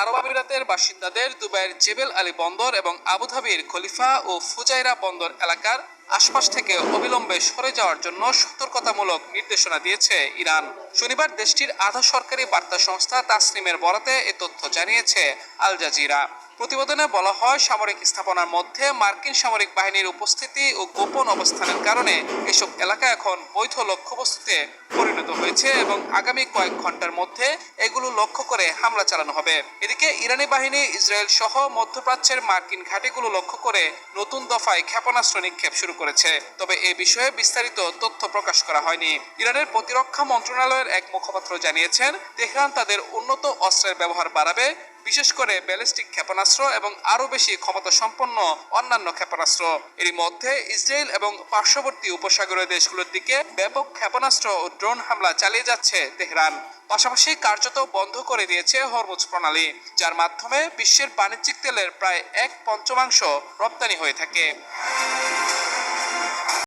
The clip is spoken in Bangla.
আরব আমিরাতের বাসিন্দাদের দুবাইয়ের জেবেল আলী বন্দর এবং আবুধাবির খলিফা ও ফুজাইরা বন্দর এলাকার আশপাশ থেকে অবিলম্বে সরে যাওয়ার জন্য সতর্কতামূলক নির্দেশনা দিয়েছে ইরান। শনিবার দেশটির আধা সরকারি বার্তা সংস্থা তাসনিমের বরাতে এ তথ্য জানিয়েছে আল জাজিরা। প্রতিবেদনে বলা হয়, সামরিক স্থাপনার মধ্যে মার্কিন সামরিক বাহিনীর উপস্থিতি ও গোপন অবস্থানের কারণে এসব এলাকা এখন বৈধ লক্ষ্যবস্তুতে পরিণত হয়েছে এবং আগামী কয়েক ঘন্টার মধ্যে এগুলো লক্ষ্য করে হামলা চালানো হবে। এদিকে ইরানি বাহিনী ইসরায়েল সহ মধ্যপ্রাচ্যের মার্কিন ঘাঁটিগুলো লক্ষ্য করে নতুন দফায় ক্ষেপণাস্ত্র নিক্ষেপ শুরু করেছে। তবে এ বিষয়ে বিস্তারিত তথ্য প্রকাশ করা হয়নি। ইরানের প্রতিরক্ষা মন্ত্রণালয়ের এক মুখপাত্র জানিয়েছেন, তেহরান তাদের উন্নত অস্ত্রের ব্যবহার বাড়াবে, বিশেষ করে ব্যালিস্টিক ক্ষেপণাস্ত্র এবং আরও বেশি ক্ষমতা সম্পন্ন অন্যান্য ক্ষেপণাস্ত্র। এরই মধ্যে ইসরায়েল এবং পার্শ্ববর্তী উপসাগরীয় দেশগুলোর দিকে ব্যাপক ক্ষেপণাস্ত্র ও ড্রোন হামলা চালিয়ে যাচ্ছে তেহরান। পাশাপাশি কার্যত বন্ধ করে দিয়েছে হরমুজ প্রণালী, যার মাধ্যমে বিশ্বের বাণিজ্যিক তেলের প্রায় 1/5 রপ্তানি হয়ে থাকে।